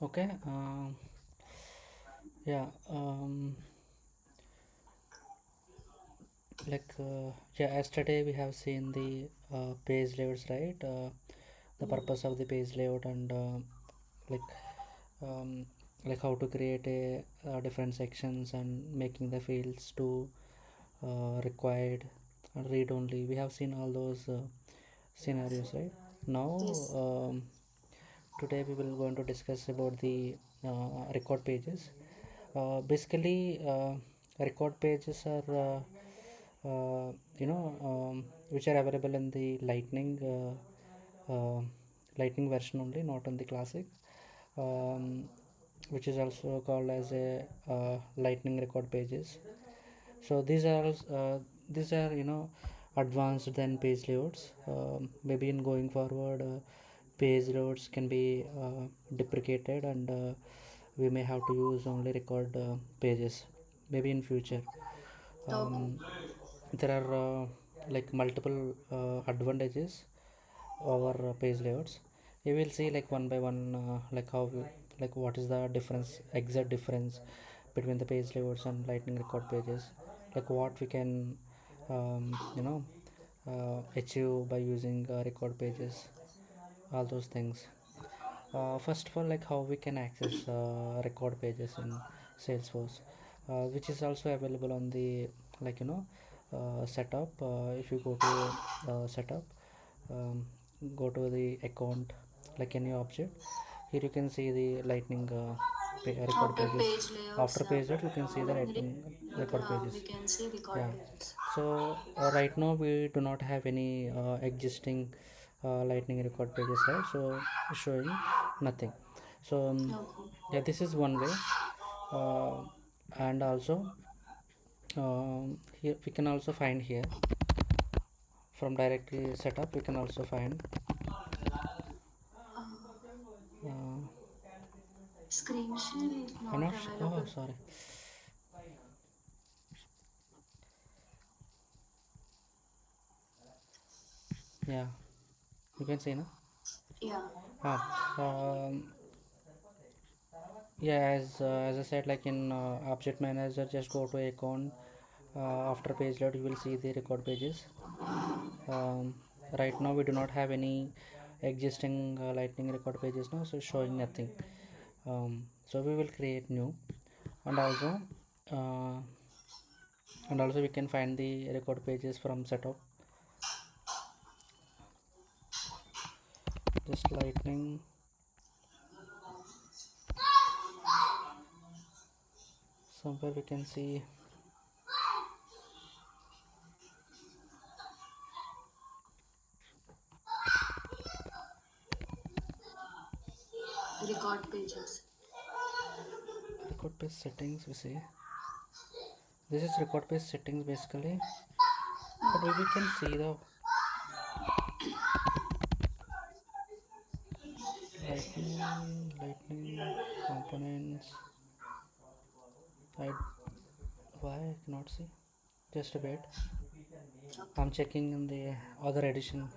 Okay. Yeah. Yeah. Yesterday we have seen the page layouts, right? The purpose of the page layout and like um, like how to create a different sections and making the fields to required and read only. We have seen all those scenarios, right? Now, Yes. today we will going to discuss about the record pages. Basically, record pages are which are available in the lightning version only, not on the classic, um, which is also called as a lightning record pages. So these are advanced than page layouts. Maybe in going forward, page layouts can be deprecated, and we may have to use only record pages maybe in future. Okay. um, there are like multiple advantages over page layouts. We will see like one by one, like like what is the difference, exact difference between the page layouts and lightning record pages, like what we can achieve by using record pages, all those things. First of all, like how we can access record pages in Salesforce, which is also available on the like setup. If you go to setup, um, go to the account, like any object, here you can see the lightning record After pages. page layouts, After page that you can see the lightning record we pages. can see record Yeah. pages. So right now we do not have any existing lightning record pages, right? So showing nothing. So Okay. yeah, this is one way. uh, and also here we can also find here from directory setup, we can also find uh, Screen share is I'm not not oh available. sorry. Yeah, you can see now. Yeah. ah, um, yeah, as I said, like in object manager, just go to icon. After page load you will see the record pages. um, right now we do not have any existing lightning record pages now, so showing nothing. So we will create new, and also uh, we can find the record pages from setup, just lightning. Somewhere we can see. Record pages. Record page settings, we see this is record page settings basically, but we can see the lightning components. I Why I cannot see, just a bit. I'm checking in the other edition.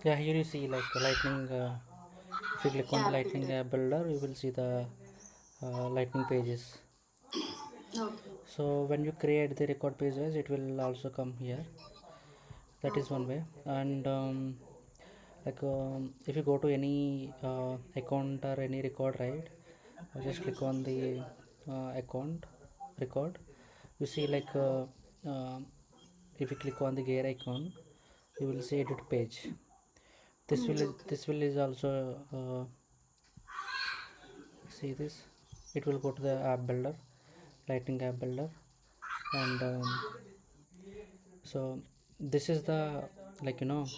Yeah, here you see like lightning. If you click on the Yeah, lightning builder. builder, you will see the lightning pages. Okay. So when you create the record pages, it will also come here. That is Okay. one way. And if you go to any account or any record, right, just click on the account record. You see like uh, if you click on the gear icon, you will see edit page. Okay. This will is also see this. It will go to the app builder, lightning app builder, and so this is the, like Record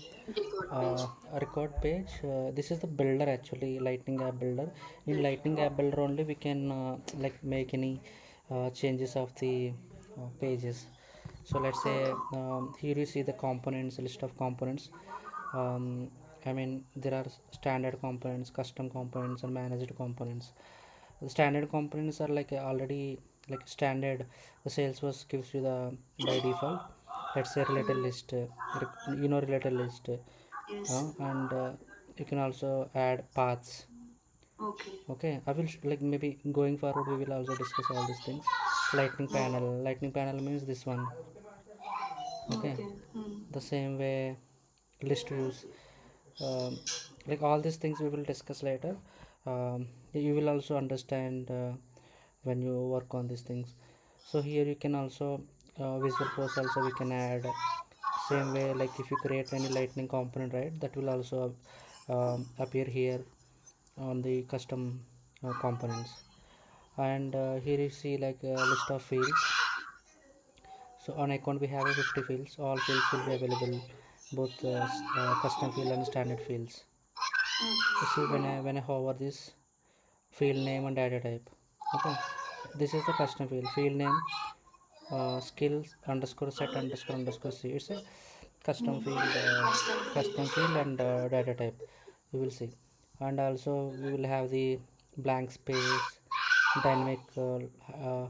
uh, page. a record page. This is the builder, actually, lightning app builder. In Build. lightning app builder only we can like make any changes of the pages. So let's say, Okay. here you see the components, list of components. I mean, there are standard components, custom components, and managed components. The standard components are like already like standard. The Salesforce gives you the by default. Let's say related list, related list, Yes. and you can also add paths. Okay. Okay, I will like maybe going forward we will also discuss all these things. Lightning Okay. panel. Lightning panel means this one. Okay, Okay. Hmm. the same way list views, um, like all these things we will discuss later. You will also understand when you work on these things. So here you can also visual force also we can add. Same way, like if you create any lightning component, right, that will also appear here on the custom components. And here you see like a list of fields. So on account we have a 50 fields. All fields will be available, both custom field and standard fields. You see when I hover this field name and data type. Okay, this is the custom field name, skills underscore set underscore underscore c. It's a custom field, Custom custom field. field and data type, you will see. And also we will have the blank space, dynamic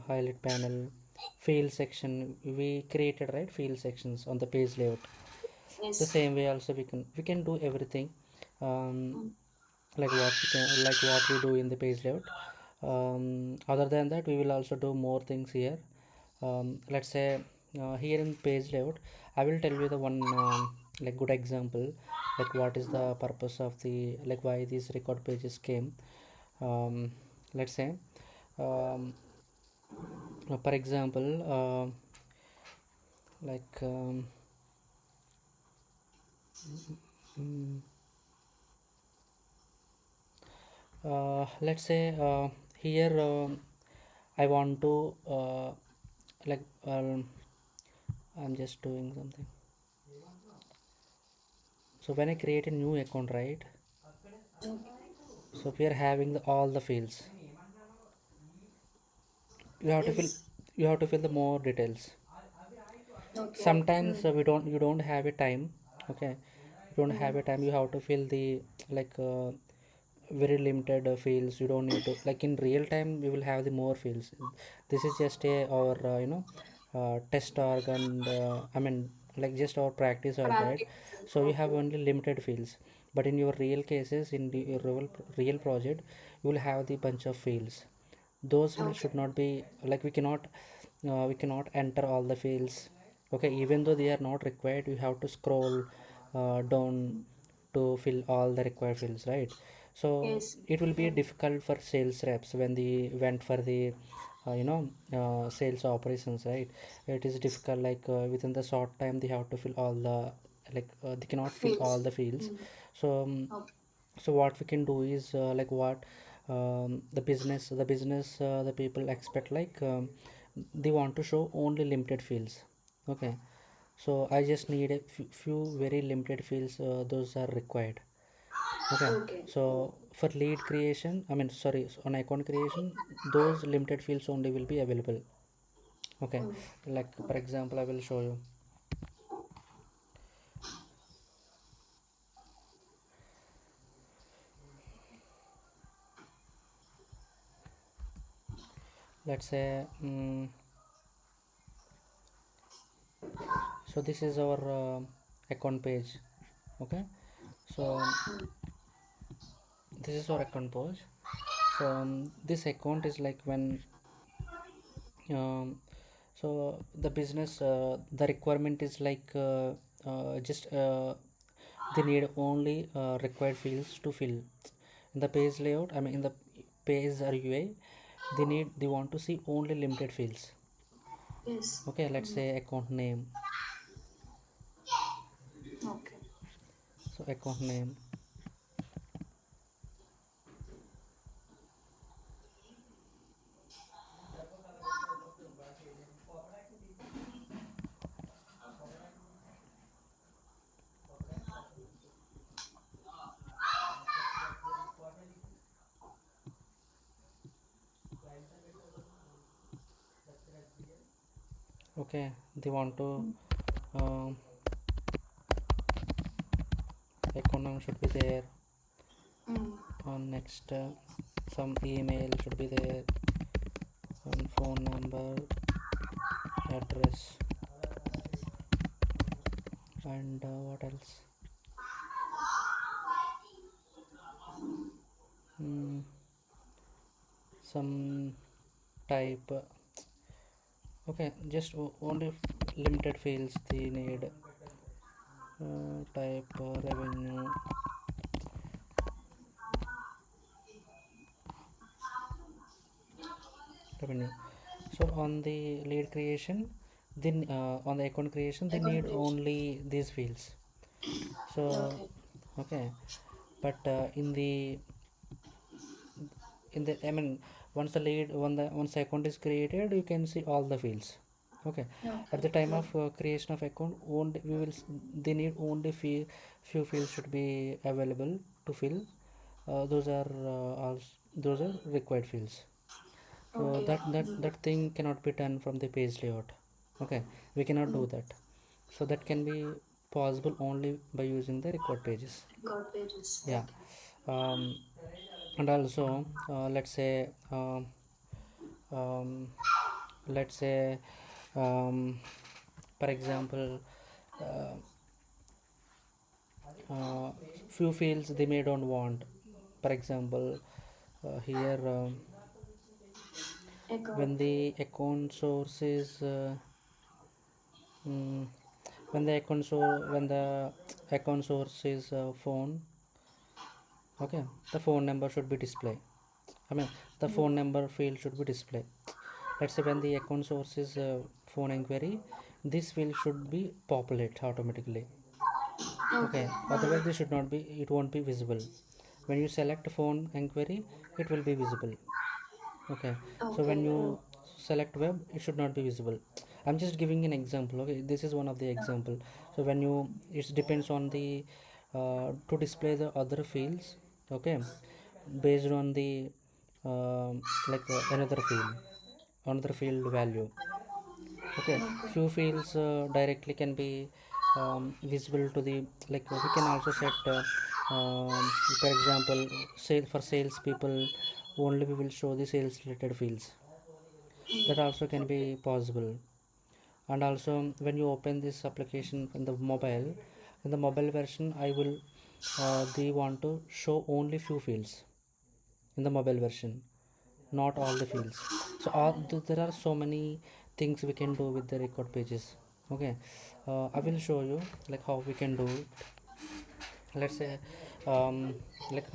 highlight panel, field section we created, right, field sections on the page layout. The Yes. same way also we can do everything, um, Hmm. like what we do in the page layout. Other than that we will also do more things here. Let's say, here in page layout I will tell you the one, like good example, like what is the purpose of the, like why these record pages came. Let's say, for example, like mm, let's say, here, I want to, like I'm just doing something. So when I create a new account, right, so we are having all the fields. You have to fill, Yes. you have to fill the more details. Okay. Hmm. Sometimes you don't have a time. Okay, you don't Hmm. have a time, you have to fill the, like very limited fields. You don't need to, like in real time we will have the more fields. This is just a our test org, and I mean, like just our practice org, right? Practice. So you have Okay. only limited fields. But in your real cases, in the your real project, you will have the bunch of fields. Those fields Okay. should not be, like we cannot enter all the fields. Okay, even though they are not required, you have to scroll down to fill all the required fields, right? So Yes. it will be Hmm. difficult for sales reps when they went for the sales operations, right? It is difficult, like within the short time they have to fill all the, like they cannot fill all Fields. the fields. Hmm. So Okay. so what we can do is, like what the people expect, like they want to show only limited fields. Okay, so I just need a few very limited fields, those are required. Okay, Okay. so for lead creation, I mean, sorry, on account creation, those limited fields only will be available. Okay, Hmm. like for Okay. example I will show you. Let's say, so this is our account page. Okay, so this is our account page. So this account is like when, so the business, the requirement is like, just they need only required fields to fill in the page layout. I mean, in the page or UI, they want to see only limited fields. Yes. Okay, let's Hmm. say account name. Okay. So account name, Okay, they want to Mm. um, account number should be there. Mm. Next, some email should be there, and phone number, address, and what else? mm, some type. Okay, just only limited fields they need. Type, revenue. So on the lead creation, then on the account creation, they Account need creation. only these fields. So Okay. okay, but in the I mean, once the lead once the account is created, you can see all the fields. Okay, at Okay. the time Mm. of creation of account, only they need only few fields should be available to fill. Those are required fields. So Okay. Mm. that thing cannot be done from the page layout. Okay, we cannot do Mm. that. So that can be possible only by using the record pages. Record pages. Yeah. Okay. um, and also um, let's say um, for example, uh, uh, few fields they may don't want. For example, here Account. when the account source is mm, when the account source is phone. Okay, the phone number should be display. I mean, the Mm. phone number field should be display. Let's say when the account source is phone inquiry, this field should be populate automatically. Okay. Okay, Mm. otherwise this should not be, it won't be visible. When you select phone inquiry, it will be visible. Okay, so when Okay. Mm. you select web, it should not be visible. I'm just giving an example. Okay, this is one of the Okay. example. So when you, it depends on the to display the other fields. Okay, based on the another field value. Okay, Okay. few fields directly can be visible to the, we can also set for example, for sales people, only we will show the sales related fields. That Mm. also can Okay. be possible. And also when you open this application in the mobile version, I will they want to show only few fields in the mobile version, not all the fields. So there are so many things we can do with the record pages. Okay, I will show you like how we can do it. Let's say um, like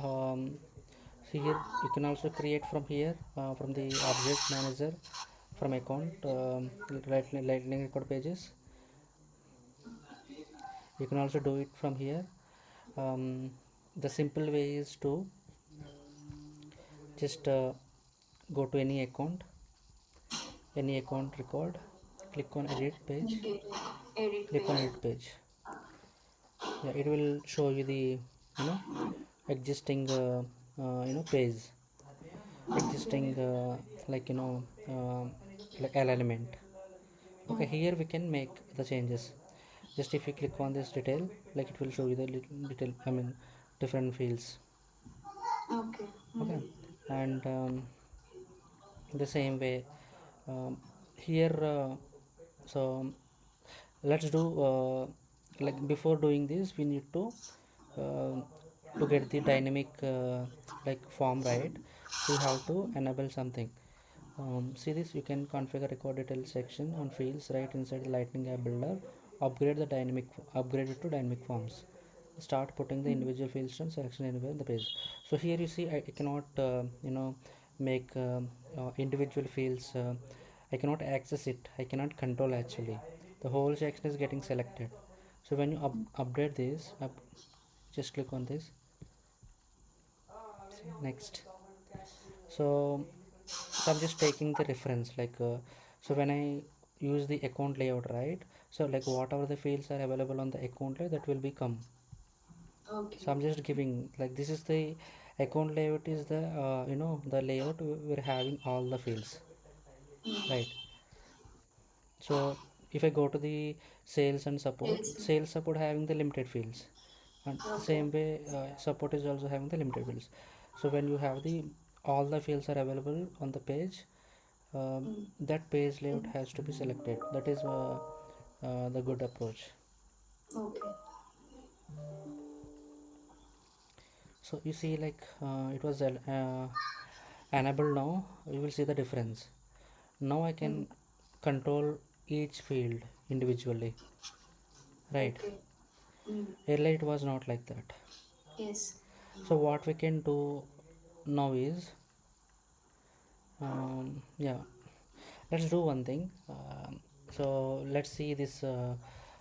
here you can also create from here, from the object manager, from account, lightning record pages. You can also do it from here. The simple way is to just go to any account record, click on edit page, Okay. Edit click on page. edit page. Yeah, it will show you the existing page, existing like you know like alignment. Okay, Mm. here we can make the changes. Just if you click on this detail, like it will show you the detail, I mean different fields. Okay. Mm. Okay, and the same way here so let's do like before doing this we need uh, to get the dynamic like form right. So you have to enable something. See this, you can configure record detail section on fields right inside the lightning app builder. Upgrade it to dynamic forms. Start putting the Mm. individual fields and selection anywhere in the page. So here you see I cannot make individual fields. I cannot access it, I cannot control actually. The whole section is getting selected. So when you update this just click on this. See, next. So I'm just taking the reference so when I use the account layout, right? So like whatever the fields are available on the account layout, that will become. Okay. So I'm just giving like this is the account layout is the the layout we're having all the fields, Mm. right? So if I go to the sales and support, Yes. sales support having the limited fields, and the Okay. same way support is also having the limited fields. So when you have the all the fields are available on the page, Mm. that page layout has to be selected. That is the good approach. Okay. So you see, like it was enabled. Now you will see the difference. Now I Mm. can control each field individually, right? Okay. Mm. Earlier it was not like that. Yes. So what we can do now is, yeah, let's do one thing. So let's see this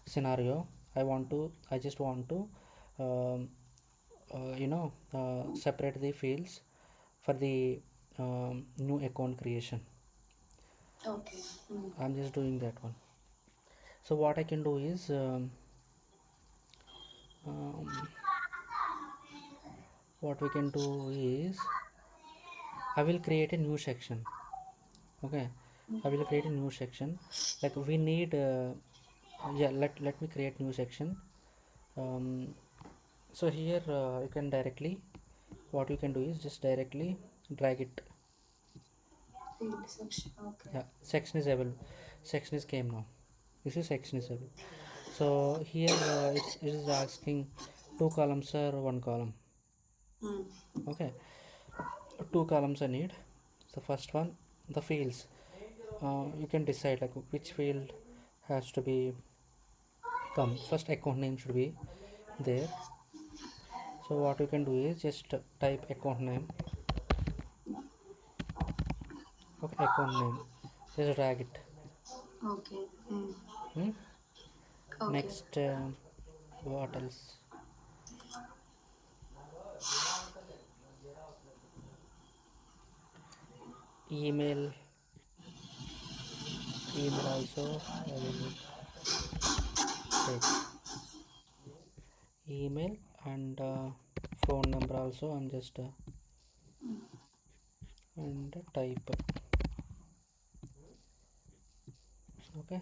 scenario. I just want to um, separate the fields for the new account creation. Okay. Mm. I'm just doing that one. So what I can do is, um, what we can do is, I will create a new section. Okay, I will create a new section. Like we need, yeah, let me create new section. um, so here you can directly, what you can do is just directly drag it. Field section. Okay. Yeah, section is available, section is came now. This is section is available. So here it is asking two columns or one column. Mm. Okay, two columns I need. So first one, the fields, you can decide like which field has to be come first. Account name should be there. So what you can do is just type account name. Okay, account name, just drag it. Okay. Mm. Hmm? Okay. Next, what else? Email, email also I will take email, and phone number also I'm just and type. Okay,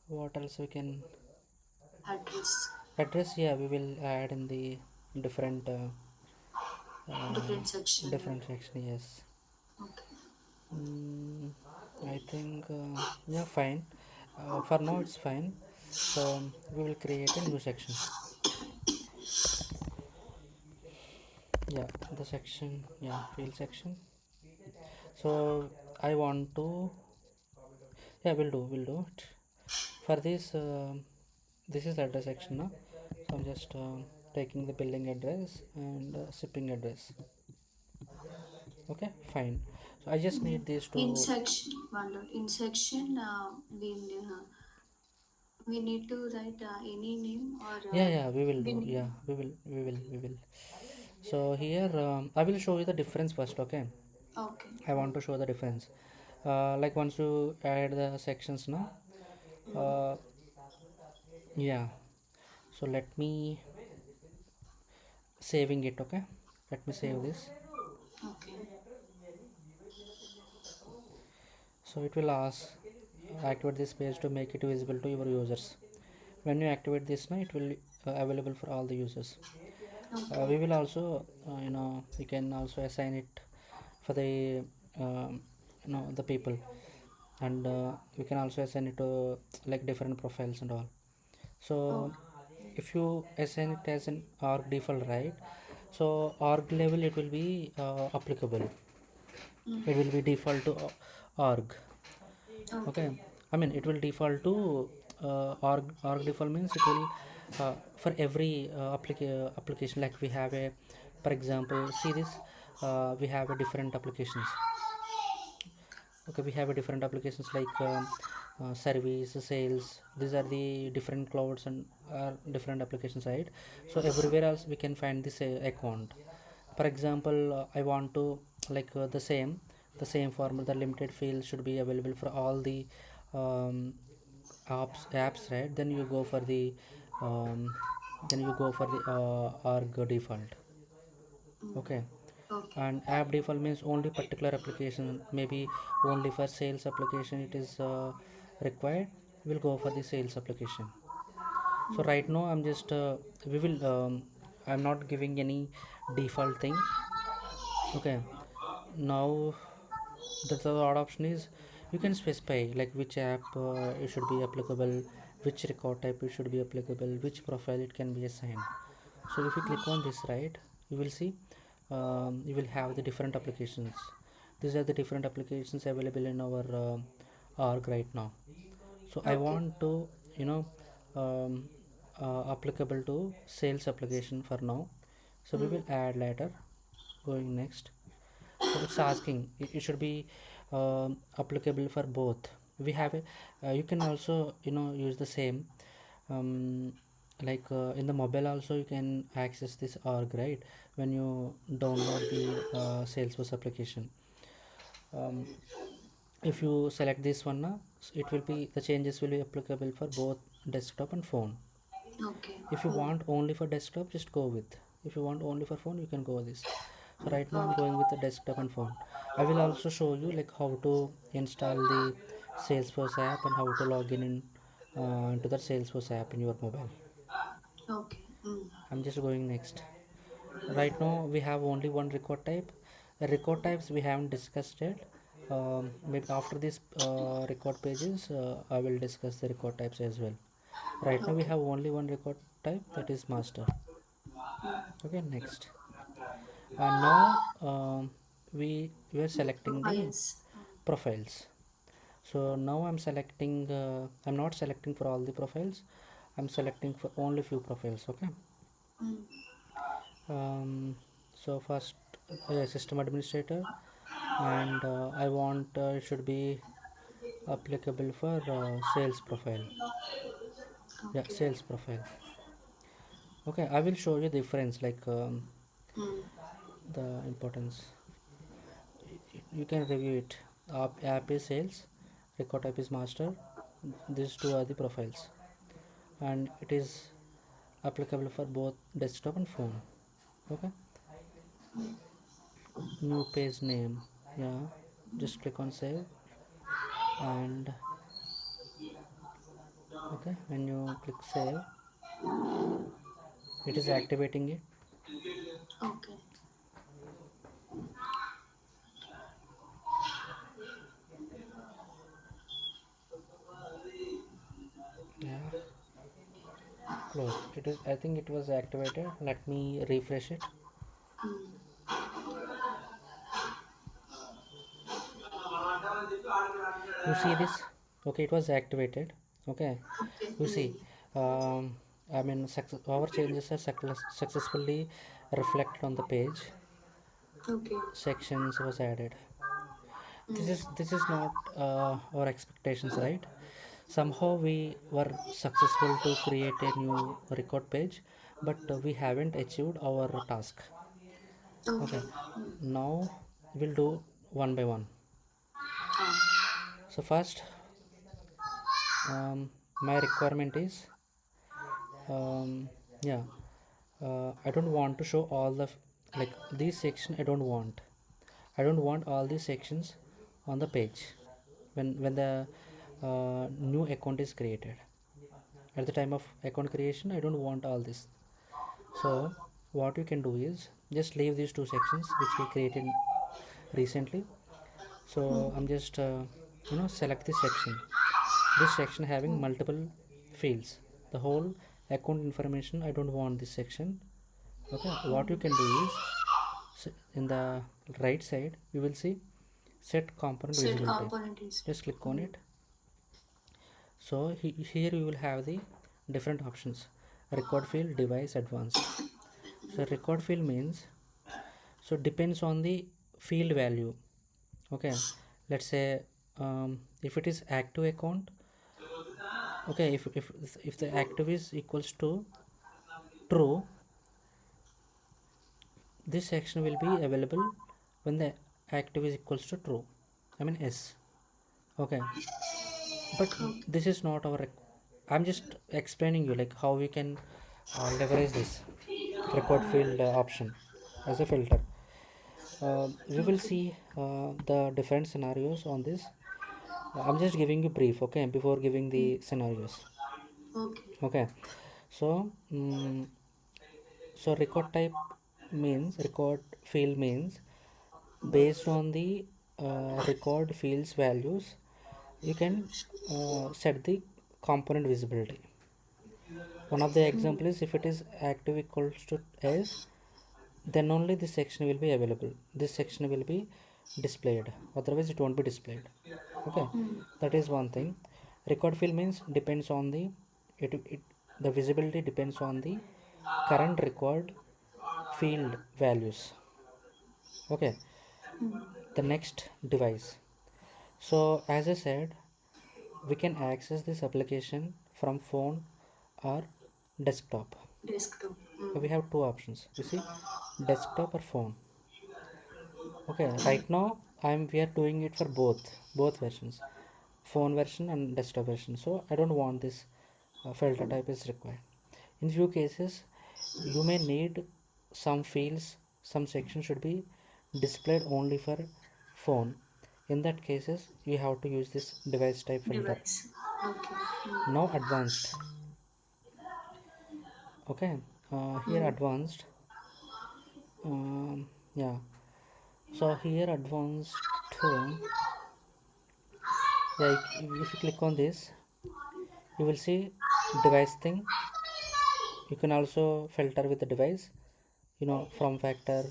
what else we can, Address. address, yeah, we will add in the different Different section. different section, yes. Okay. mm, I think yeah, fine. For now it's fine. So we will create a new section. Yeah, the section, yeah, field section. So I want to, yeah, we'll do it. For this, this is address section now. So I'm just taking the billing address and shipping address. Okay, fine. So I just need these In two. section, one dot. In section, we need to write any name or Yeah, yeah, we will we do. need. Yeah, we will. So here I will show you the difference first. Okay, Okay. I Mm. want to show the difference. Like once you add the sections now, Mm. uh, yeah. So let me saving it. Okay, let me save Mm. this. Okay. So it will ask activate this page to make it visible to your users. When you activate this now, it will available for all the users. Okay. We will also you can also assign it for the the people, and you can also assign it to like different profiles and all. So Okay. if you assign it as an org default, right, so org level it will be applicable. Mm. It will be default to org. Okay, Okay. I mean it will default to org default means it will for every application. Like we have a, for example, see this, we have a different applications. Okay, we have a different applications like service, sales. These are the different clouds and different applications, right? So everywhere else we can find this account. For example, I want to like the same format, the limited field should be available for all the um, apps, right? Then you go for the um, org default. Mm. Okay, Okay. and app default means only particular application, maybe only for sales application it is required. we'll go for the sales application. So right now I'm just we will I'm not giving any default thing. Okay, now the third option is you can specify like which app it should be applicable, which record type it should be applicable, which profile it can be assigned. So if you click on this, right, you will see you will have the different applications. These are the different applications available in our org right now. So I Okay. want to, you know, um, applicable to sales application for now. So we will add later. Going next. So it's asking it should be applicable for both. We have a you can also, you know, use the same um, like in the mobile also you can access this org, right, when you download the Salesforce application. um, if you select this one now, it will be the changes will be applicable for both desktop and phone. Okay. If you want only for desktop, just go with. If you want only for phone, you can go with this. So right now I'm Okay. going with the desktop and phone. I will also show you like how to install the Salesforce app and how to log in into the Salesforce app in your mobile. Okay. I'm just going next. Right now we have only one record type. The record types we haven't discussed yet. Maybe after this record pages I will discuss the record types as well. Right now we Okay. have only one record type, that is master. Okay, next. And now we are selecting the Profiles. profiles. So now I'm not selecting for all the profiles, I'm selecting for only few profiles. Okay. So first system administrator, and I want it should be applicable for sales profile. Yeah, Okay. sales profile. Okay, I will show you the difference, like the importance. You can review it. App is sales, record type is master. These two are the profiles, and it is applicable for both desktop and phone. Okay. New page name. Yeah, just click on save, and okay, when you click save, it is activating it. Okay. Yeah, close. It is, I think it was activated. Let me refresh it. You see this? Okay, it was activated. Okay, Okay. you see, um, I mean, our changes are successfully reflected on the page. Okay. Sections was added. This is not our expectations, right? Somehow we were successful to create a new record page, but we haven't achieved our task. Okay. Okay, now we'll do one by one. So first, my requirement is yeah, I don't want to show all the like these section. I don't want all these sections on the page when the new account is created. At the time of account creation, I don't want all this. So what you can do is just leave these two sections which we created recently. So I'm just select this section having multiple fields, the whole account information. I don't want this section. Okay, what you can do is in the right side you will see set component Set visibility. component is. Just click on it. So here you will have the different options. Record field, device, advanced. So record field means, so depends on the field value. Okay, let's say if it is active account. Okay, if the active is equals to true, this section will be available when the active is equals to true, I mean s. Okay, but Okay. this is not our I'm just explaining you like how we can leverage this record field option as a filter. We will Okay. see the different scenarios on this. I'm just giving you brief, okay, before giving Mm. the scenarios. Okay. Okay, so so record type means record field means based on the record fields values, you can set the component visibility. One of the Mm. example is if it is active equals to s, then only this section will be available, this section will be displayed, otherwise it won't be displayed. Okay, Mm. that is one thing. Record field means depends on the it the visibility depends on the current record field values. Okay, Mm. the next device. So as I said, we can access this application from phone or desktop. Desktop. We Mm. have two options, you see, desktop or phone. Okay, right now I'm we are doing it for both versions, phone version and desktop version. So I don't want this filter type is required. In few cases you may need some fields, some section should be displayed only for phone. In that cases you have to use this device type filter. Device. Okay. Now advanced. Okay, here Mm. advanced. Yeah, so here advanced. Yeah, if you click on this you will see device thing. You can also filter with the device, you know, from factor,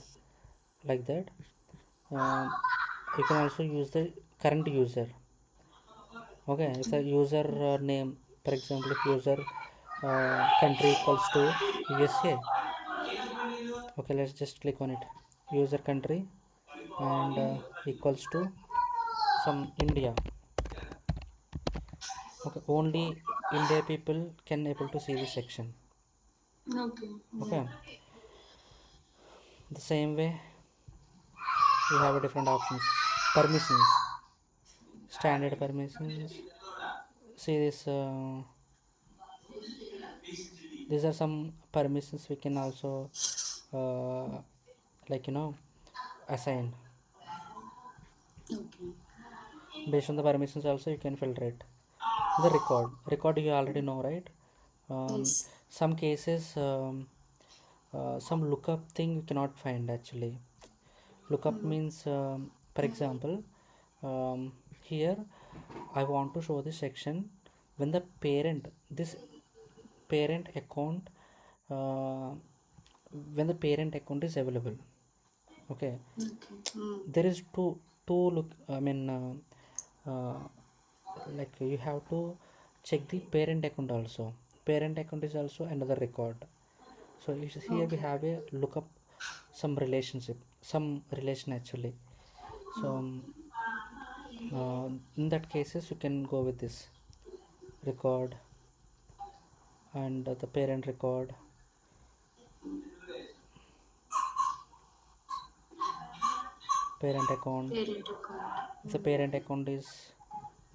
like that. um, you can also use the current user. Okay, if the user name, for example, if user country equals to USA. Okay, let's just click on it, user country, and equals to some India. Okay, only India people can able to see this section. Okay. Okay, Mm. the same way we have a different options. Permissions, standard permissions. See this, these are some permissions we can also uh, like, you know, assign. Okay. Based on the permissions also you can filter it. The record you already know, right? Yes. Some cases, some lookup thing you cannot find actually. Lookup Mm. means, for example, here I want to show this section when the parent, this parent account, uh, when the parent account is available. Okay, Okay. Mm. there is two look, I mean, like you have to check the parent account also. Parent account is also another record. So here we Okay. have a lookup, some relationship, some relation actually. So in that cases you can go with this record, and the parent record, parent account. Parent account. If the parent account is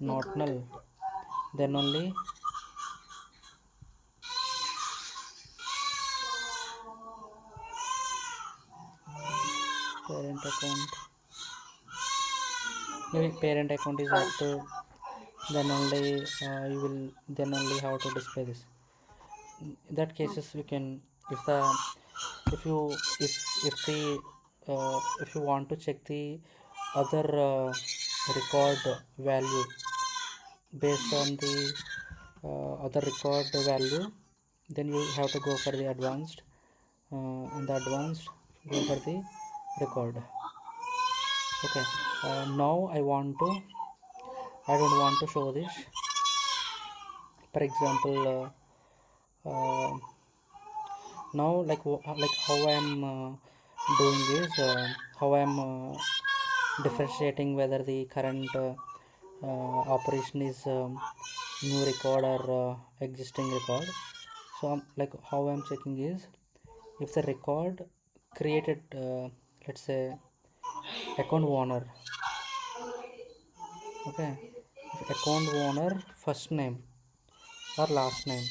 I not got it. null, then only parent account, maybe parent account is Got active, then only you will, then only how to display this. In that it. cases we can, if the, if you, if the if you want to check the other record value based on the other record value, then you have to go for the advanced. In the advanced, go for the record. Okay, now I don't want to show this. For example, now like how I am doing is, how I am differentiating whether the current operation is new record or existing record. So like how I'm checking is, if the record created, let's say account owner. Okay, if account owner first name or last name.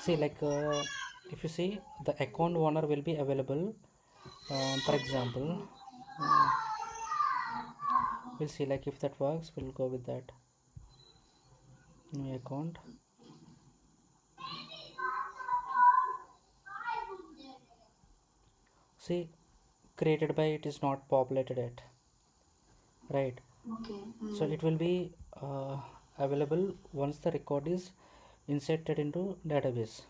See, like if you see, the account owner will be available. For Okay. example, We'll see, like if that works, we'll go with that. New account. See, created by, it is not populated yet, right? Okay. So it will be available once the record is inserted into database.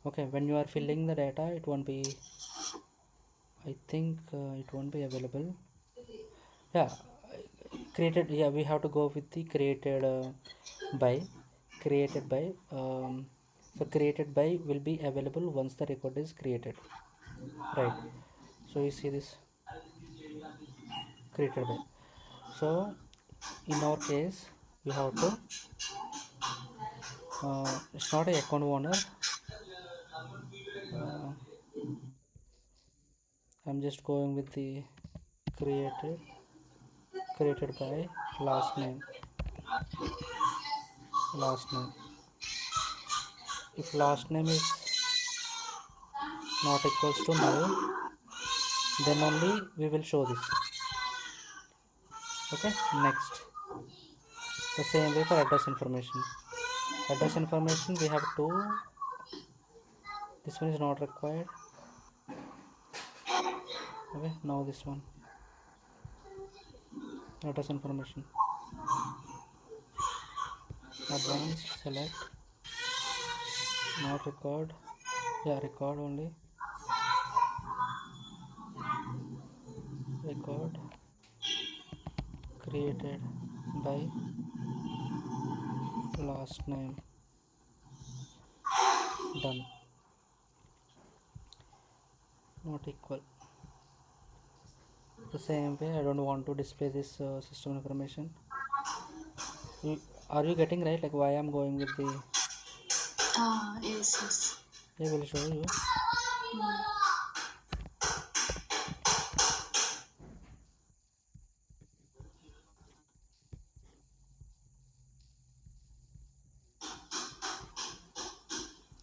Okay, when you are filling the data, it won't be, I think it won't be available. Yeah, created, yeah, we have to go with the created by. Created by, so created by will be available once the record is created, right? So you see this, created by. So in our case, we have to, it's not a account owner. uh, I'm just going with the created, created by last name. Last name, if last name is not equals to null, then only we will show this. Okay, next, the same way for address information. Address information, we have two. This one is not required. Okay, now this one, address information, advanced, select, not record. Yeah, record only. Record created by last name. Done. Not equal. The same way, I don't want to display this system information. You, are you getting right, like why I'm going with the, Ah, yes, yes. I will show you.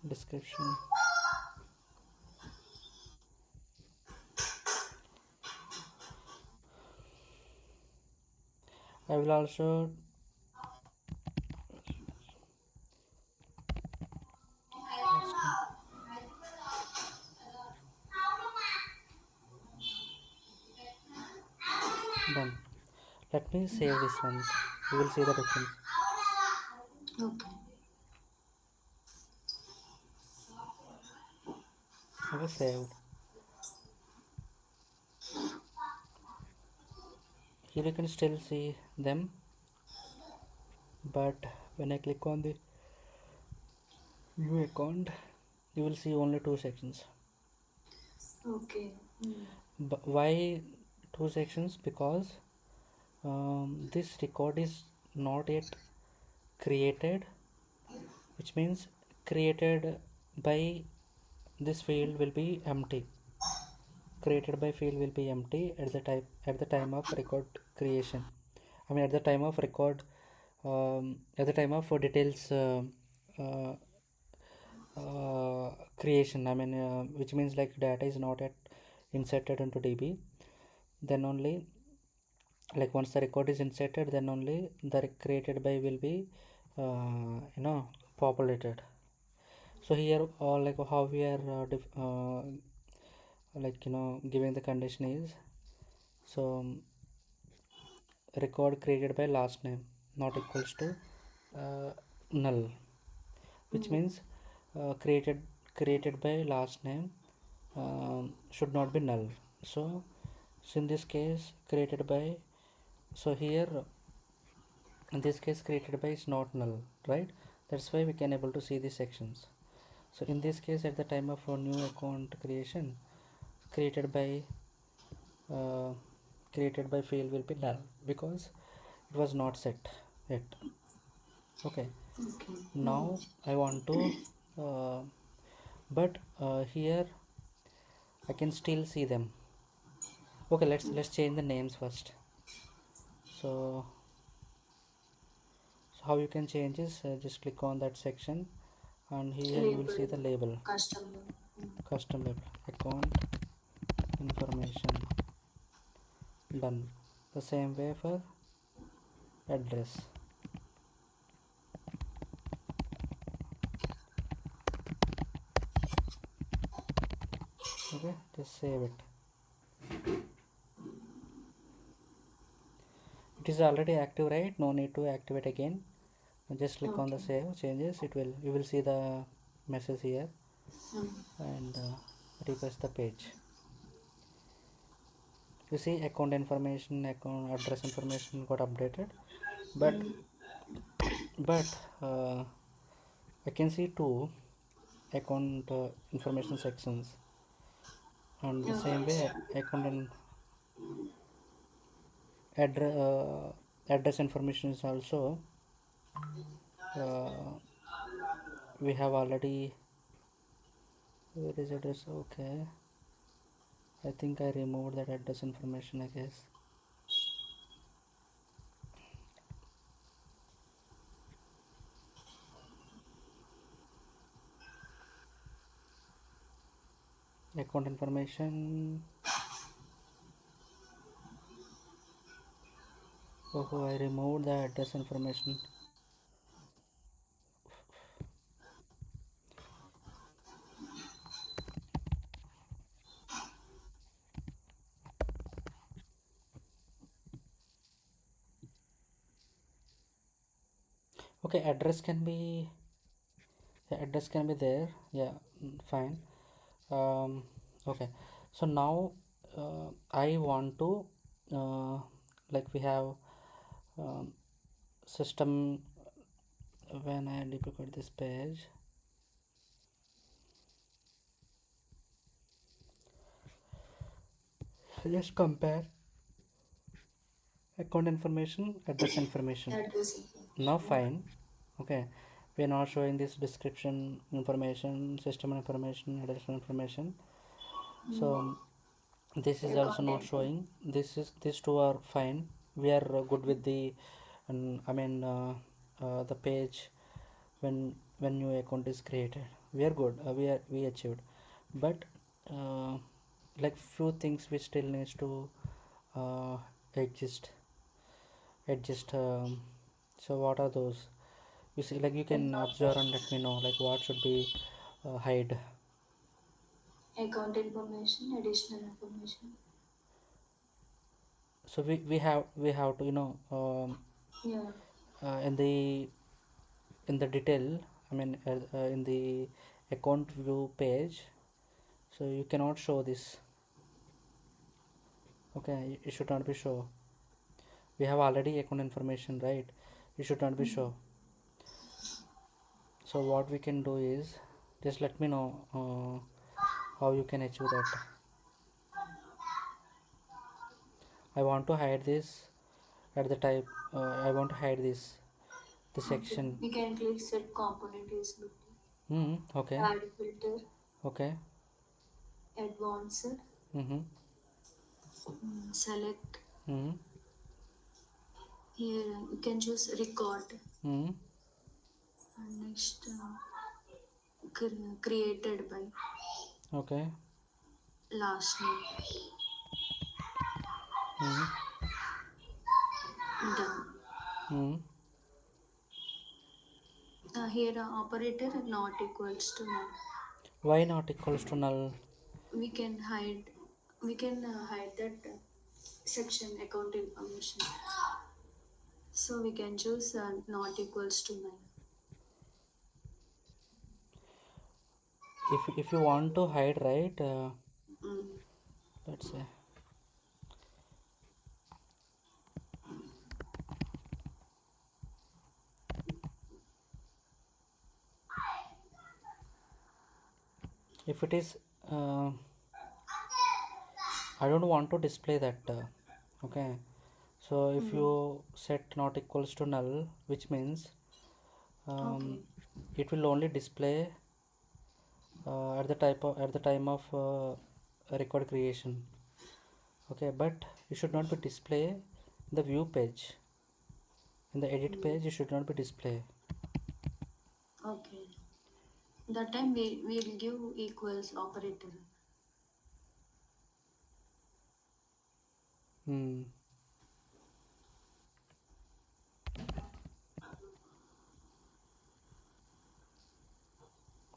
Description. I will also, last name. Done. Let me save this once. You will see the difference. Okay. Okay, saved. Here you can still see them, but when I click on the new account, you will see only two sections. Okay. But why two sections? Because this record is not yet created, which means created by, this field will be empty. Created by field will be empty at the time of record creation. I mean at the time of record, at the time of details uh, creation. I mean which means like data is not yet inserted into DB. Then only, like once the record is inserted, then only the created by will be populated. So here, like how we are like giving the condition is, so record created by last name not equals to null, which means created by last name should not be null. So in this case created by, so here in this case created by is not null, right? That's why we can able to see these sections. So in this case, at the time of a new account creation, created by uh, created by field will be null because it was not set yet. Okay, Okay. now I want to uh, but here I can still see them. Okay, let's change the names first. So how you can change is, just click on that section, and here you will see Label. the label, Custom. custom label, account information. Done. The same way for address. Okay, just save it. It is already active, right? No need to activate again. Just click on the Okay. save changes. You will see the message here, Mm. and refresh the page. You see account information, account address information got updated, but Mm. but I can see two account information sections, and the same Okay. way account and address information is also uh, we have already. Where is address? Okay, I think I removed that address information, I guess. Account information. Oh, I removed the address information. Okay, address can be there. Yeah, fine. Okay, so now I want to like we have um, system. When I duplicate this page, just compare account information, address information. Address Now information. fine. Okay, we are not showing this description information, system information, address information. So Mm. this is also Account not info. showing. These two are fine. We are good with the I mean the page when new account is created. We are good. We achieved, but uh, like few things we still needs to uh, adjust adjust. So what are those? You see, like you can observe and let me know like what should be hide. Account information, additional information. So we have to Yeah. in the detail, I mean in the account view page, so you cannot show this. Okay, it should not be show. We have already account information, right? It should not be Mm. show. So what we can do is just let me know how you can achieve that. I want to hide this at the type. I want to hide the Okay. section. We can click set component visibility. Okay. Add filter. Okay. Advanced. Mm-hmm. Select. Mm-hmm. Here you can choose record. Mm-hmm. And next created by Okay. last name. Mm-hmm. Done. Mm-hmm. Here operator not equals to null. Why not equals to null? We can hide. We can hide that section account information. So we can choose not equals to null. If you want to hide, right, Mm. let's say if it is uh, I don't want to display that, okay, so if you Mm. set not equals to null, which means Okay. um, it will only display at the time of record creation. Okay, but it should not be display the view page. In the edit Mm. page it should not be display. Okay. That time we will give equals operator. Hmm.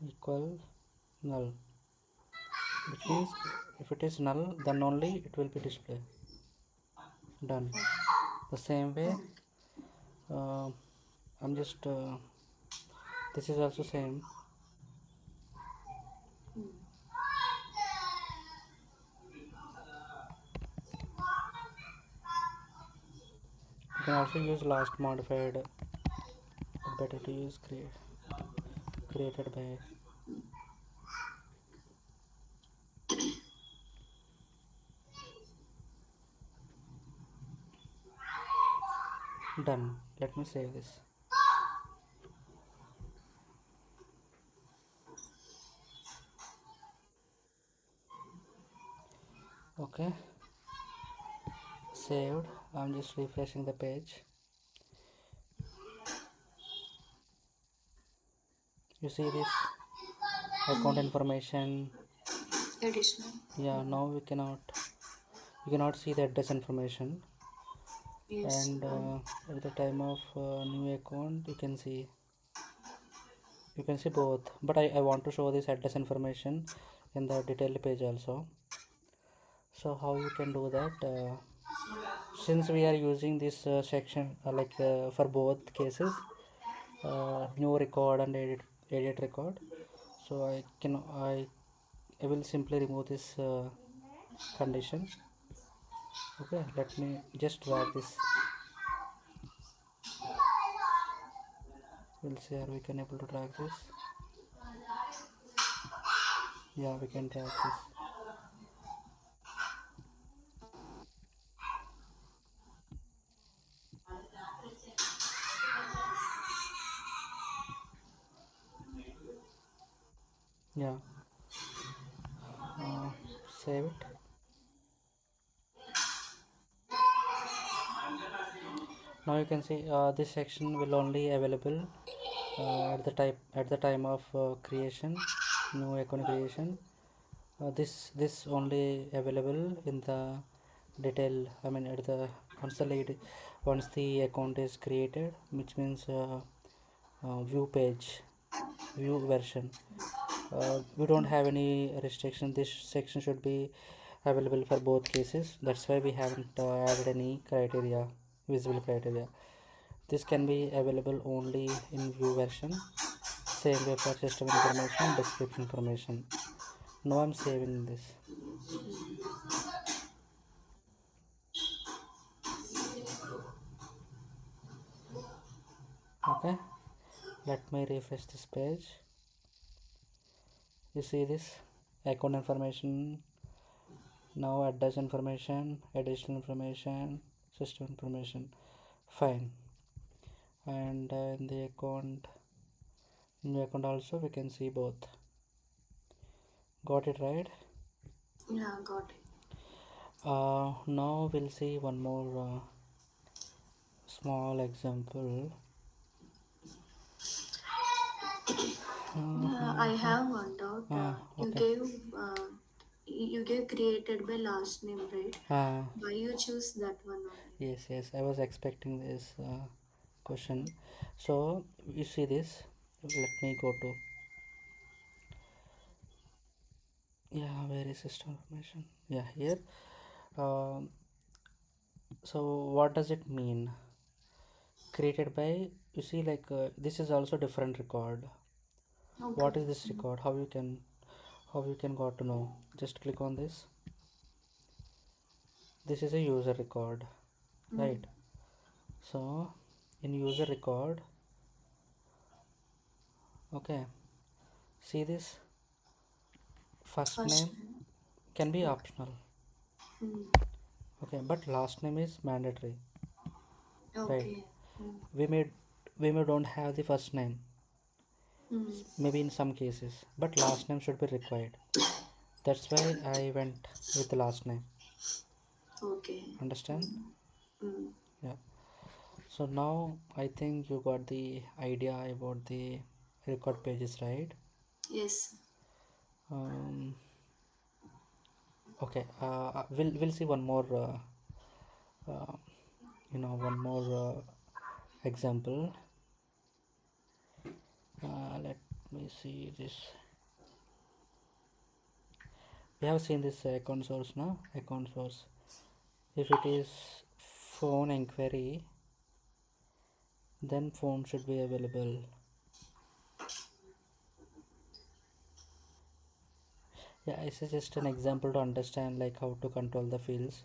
equal null, which means if it is null then only it will be displayed. Done. The same way, Oh. uh, I'm just this is also same. You can also use last modified, but better to use created by. Done. Let me save this. Okay, saved. I'm just refreshing the page. You see this account information. Additional. Yeah, now we cannot, you cannot see the address information. Yes. And at the time of new account you can see both, but I want to show this address information in the detailed page also. So how you can do that, since we are using this section for both cases, new record and edit record, so I will simply remove this condition. Okay, let me just drag this. We'll see, are we can able to drag this. Yeah, we can drag this. Yeah, uh, save it. Now you can see this section will only available at the time of creation, new account creation. This only available in the detail, I mean at the once the account is created, which means view page, view version. We don't have any restriction. This section should be available for both cases. That's why we haven't added any criteria, visible criteria. This can be available only in view version. Same way for system information, description information. Now I'm saving this. Okay, let me refresh this page. You see this account information, now address information, additional information, system information. Fine. And in the account, new account also we can see both. Got it right? Yeah, got it. Now we'll see one more small example. Yeah, I have one doubt. Okay. You gave created by last name, right? uh, Why you choose that one only? yes, I was expecting this question. So you see this, let me go to, yeah, where is system information, yeah, here. um, so what does it mean created by? You see, this is also different record. Okay. What is this record? How you can got to know? Just click on this. This is a user record, Mm. right? So in user record, okay, see this first First name name. can be Okay. optional, Mm. okay, but last name is mandatory, right? Okay. Mm. We may don't have the first name, Mm. maybe in some cases, but last name should be required. That's why I went with the last name. Okay. Understand? Mm. Mm. Yeah. So now I think you got the idea about the record pages, right? Yes. um, okay, we'll see one more uh, one more example. Let me see this. We have seen this account source now. Account source. If it is phone inquiry, then phone should be available. Yeah, this is just an example to understand like how to control the fields.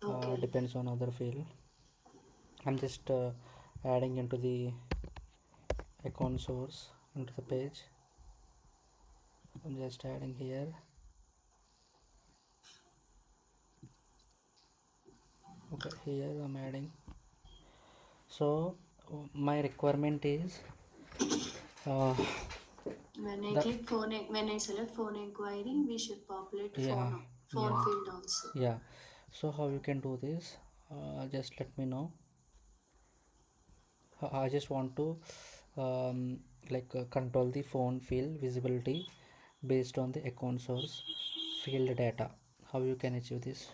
Okay. Depends on other field. I'm just adding into the account source into the page. I'm just adding here. Okay, here I'm adding. So my requirement is uh, the When I select phone inquiry, we should populate yeah phone yeah field also. yeah. So how you can do this? Just let me know. I just want to control the phone field visibility based on the account source field data. How you can achieve this?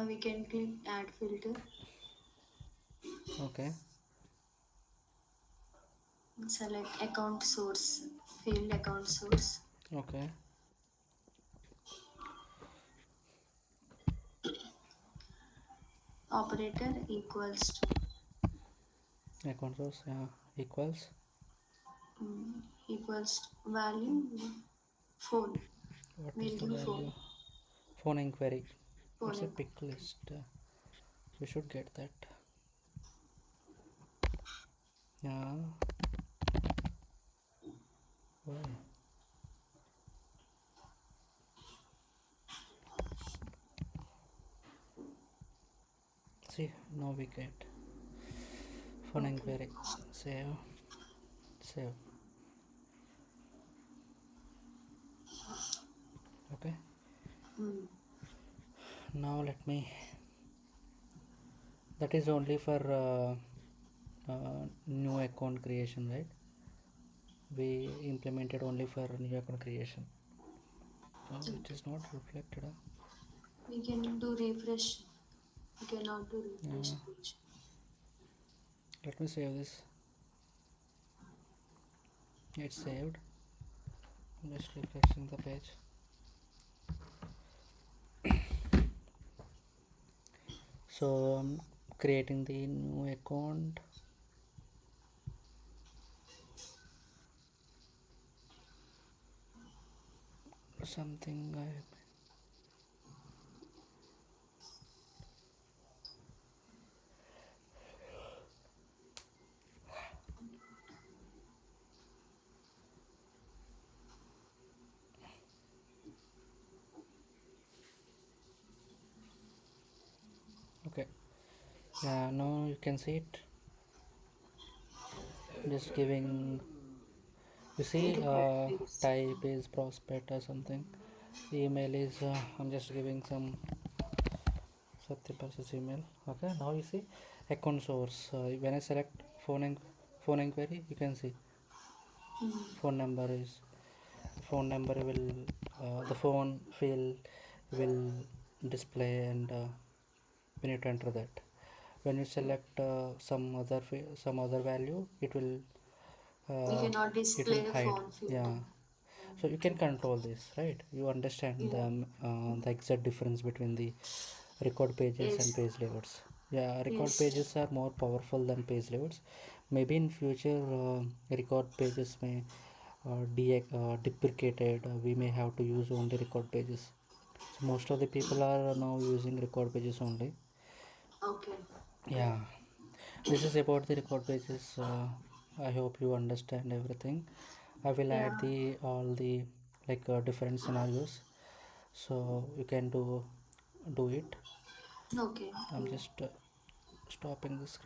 We can click add filter, Okay, select account source, field account source, okay. operator equals to Account source equals value phone. what is We'll the give phone value? Phone inquiry. phone It's a inquiry. pick list. We should get that. Yeah. Why? See, now we get phone Okay. inquiry. Save, save. Okay. Mm. Now let me. That is only for new account creation, right? We implemented only for new account creation. Oh, it is not reflected. We can do refresh. We cannot do refresh Uh, page. let me save this. It's saved. I'm just refreshing the page. So I'm creating the new account. Something I okay. Yeah, now you can see it. Just giving. You see, Record pages. type is prospect or something. Email is. I'm just giving some Satyaprasad email. Okay. Now you see account source. When I select phone inquiry, you can see Mm. phone number is phone number will the phone field will display and we need to enter that. When you select some other value, We uh, cannot it display will the hide. phone field. Yeah. So you can control this, right? You understand Yeah. the exact difference between the record pages and Yes. page layouts. Yeah, record Yes. pages are more powerful than page layouts. Maybe in future record pages may deprecated. We may have to use only record pages. So most of the people are now using record pages only. Okay. Yeah, this is about the record pages. I hope you understand everything. I will add Yeah. the all the different scenarios, so you can do it. Okay. I'm Mm. just stopping the screen.